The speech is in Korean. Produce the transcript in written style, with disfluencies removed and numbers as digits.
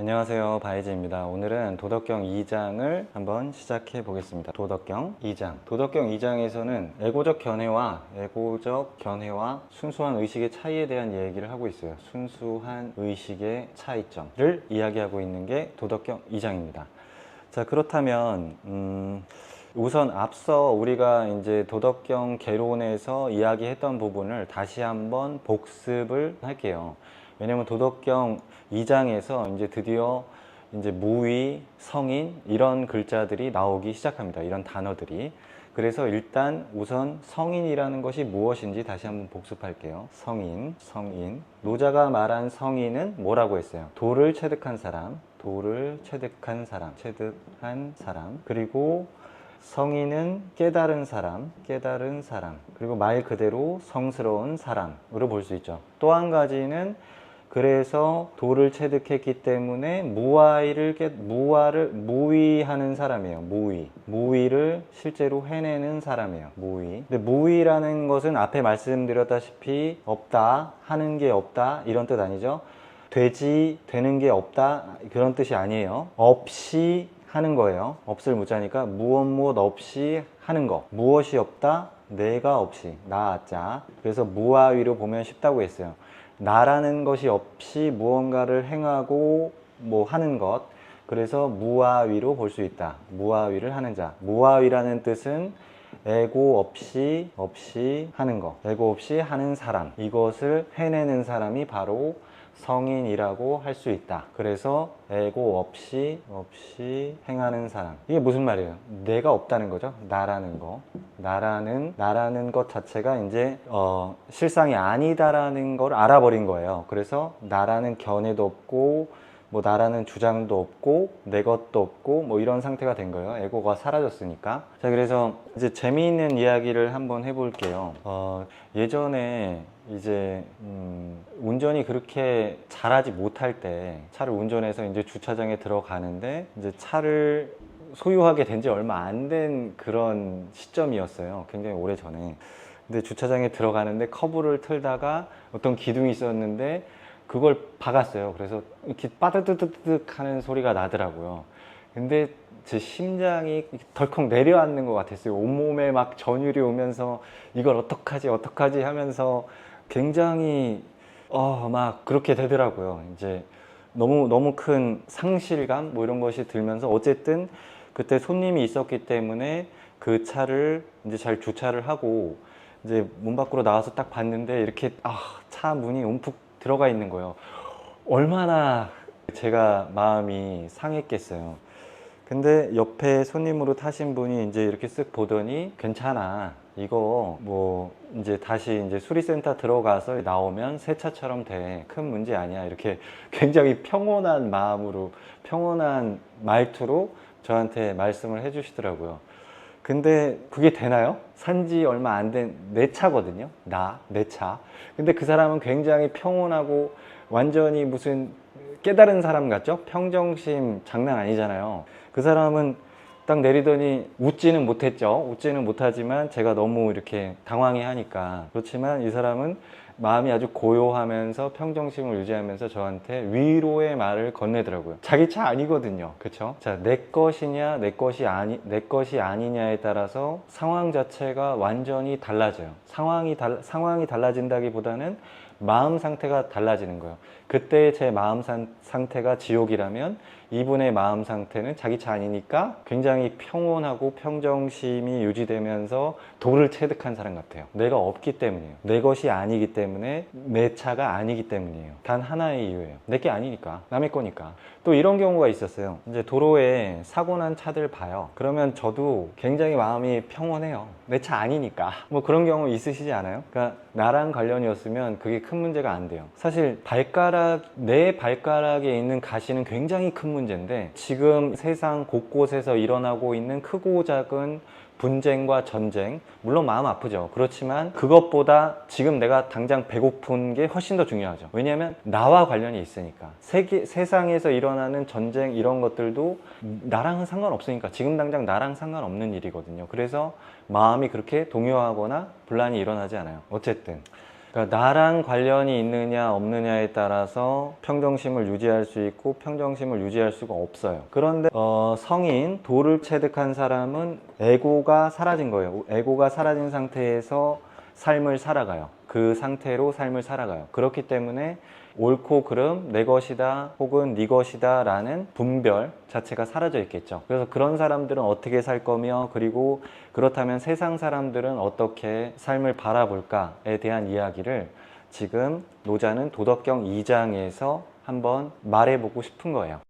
안녕하세요, 바이즈입니다. 오늘은 도덕경 2장을 한번 시작해 보겠습니다. 도덕경 2장. 도덕경 2장에서는 애고적 견해와 순수한 의식의 차이에 대한 얘기를 하고 있어요. 순수한 의식의 차이점을 이야기하고 있는 게 도덕경 2장입니다. 자, 그렇다면 우선 앞서 우리가 이제 도덕경 개론에서 이야기했던 부분을 다시 한번 복습을 할게요. 왜냐면 도덕경 2장에서 이제 드디어 이제 무의, 성인 이런 글자들이 나오기 시작합니다. 이런 단어들이. 그래서 일단 우선 성인이라는 것이 무엇인지 다시 한번 복습할게요. 성인. 노자가 말한 성인은 뭐라고 했어요? 도를 체득한 사람. 그리고 성인은 깨달은 사람. 그리고 말 그대로 성스러운 사람으로 볼 수 있죠. 또 한 가지는 그래서 도를 체득했기 때문에 무의하는 사람이에요. 무의를 실제로 해내는 사람이에요. 근데 무의라는 것은 앞에 말씀드렸다시피 없다, 하는 게 없다 이런 뜻 아니죠. 되는 게 없다 그런 뜻이 아니에요. 없이 하는 거예요. 없을 무자니까 무엇 없이 하는 거. 무엇이 없다? 내가 없이. 나자. 그래서 무아위로 보면 쉽다고 했어요. 나라는 것이 없이 무언가를 행하고 하는 것. 그래서 무아위로 볼 수 있다. 무아위를 하는 자. 무아위라는 뜻은 애고 없이 하는 것. 애고 없이 하는 사람. 이것을 해내는 사람이 바로 성인이라고 할 수 있다. 그래서 애고 없이 행하는 사람. 이게 무슨 말이에요? 내가 없다는 거죠. 나라는 거. 나라는 것 자체가 이제 실상이 아니다라는 걸 알아버린 거예요. 그래서 나라는 견해도 없고 나라는 주장도 없고 내 것도 없고 이런 상태가 된 거예요. 에고가 사라졌으니까. 자, 그래서 이제 재미있는 이야기를 한번 해볼게요. 예전에 이제 운전이 그렇게 잘하지 못할 때 차를 운전해서 이제 주차장에 들어가는데 이제 차를 소유하게 된 지 얼마 안 된 그런 시점이었어요. 굉장히 오래 전에. 근데 주차장에 들어가는데 커브를 틀다가 어떤 기둥이 있었는데 그걸 박았어요. 그래서 이렇게 빠드드드득 하는 소리가 나더라고요. 근데 제 심장이 덜컥 내려앉는 것 같았어요. 온몸에 막 전율이 오면서 이걸 어떡하지 하면서 굉장히 막 그렇게 되더라고요. 이제 너무 큰 상실감 이런 것이 들면서 어쨌든 그때 손님이 있었기 때문에 그 차를 이제 잘 주차를 하고 이제 문 밖으로 나와서 딱 봤는데 이렇게 차 문이 움푹 들어가 있는 거예요. 얼마나 제가 마음이 상했겠어요. 근데 옆에 손님으로 타신 분이 이제 이렇게 쓱 보더니 괜찮아. 이거 이제 다시 이제 수리센터 들어가서 나오면 새 차처럼 돼. 큰 문제 아니야. 이렇게 굉장히 평온한 마음으로, 평온한 말투로 저한테 말씀을 해 주시더라고요. 근데 그게 되나요? 산지 얼마 안 된 내 차거든요. 내 차. 근데 그 사람은 굉장히 평온하고 완전히 무슨 깨달은 사람 같죠? 평정심 장난 아니잖아요. 그 사람은 딱 내리더니 웃지는 못했죠. 웃지는 못하지만 제가 너무 이렇게 당황해 하니까. 그렇지만 이 사람은 마음이 아주 고요하면서 평정심을 유지하면서 저한테 위로의 말을 건네더라고요. 자기 차 아니거든요. 그쵸? 자, 내 것이냐 내 것이 아니냐에 따라서 상황 자체가 완전히 달라져요. 상황이 달라진다기보다는 마음 상태가 달라지는 거예요. 그때 제 마음 상태가 지옥이라면 이분의 마음 상태는 자기 차 아니니까 굉장히 평온하고 평정심이 유지되면서 도를 체득한 사람 같아요. 내가 없기 때문이에요. 내 것이 아니기 때문에, 내 차가 아니기 때문이에요. 단 하나의 이유예요. 내게 아니니까, 남의 거니까. 또 이런 경우가 있었어요. 이제 도로에 사고 난 차들 봐요. 그러면 저도 굉장히 마음이 평온해요. 내 차 아니니까. 그런 경우 있으시지 않아요? 그러니까 나랑 관련이었으면 그게 큰 문제가 안 돼요. 사실 내 발가락에 있는 가시는 굉장히 큰 문제인데 지금 세상 곳곳에서 일어나고 있는 크고 작은 분쟁과 전쟁, 물론 마음 아프죠. 그렇지만 그것보다 지금 내가 당장 배고픈 게 훨씬 더 중요하죠. 왜냐하면 나와 관련이 있으니까. 세상에서 일어나는 전쟁 이런 것들도 나랑은 상관없으니까, 지금 당장 나랑 상관없는 일이거든요. 그래서 마음이 그렇게 동요하거나 분란이 일어나지 않아요. 어쨌든 그러니까 나랑 관련이 있느냐 없느냐에 따라서 평정심을 유지할 수 있고 평정심을 유지할 수가 없어요. 그런데 성인, 도를 체득한 사람은 에고가 사라진 거예요. 에고가 사라진 상태에서 삶을 살아가요. 그 상태로 삶을 살아가요. 그렇기 때문에 옳고 그름, 내 것이다 혹은 네 것이다 라는 분별 자체가 사라져 있겠죠. 그래서 그런 사람들은 어떻게 살 거며, 그리고 그렇다면 세상 사람들은 어떻게 삶을 바라볼까에 대한 이야기를 지금 노자는 도덕경 2장에서 한번 말해보고 싶은 거예요.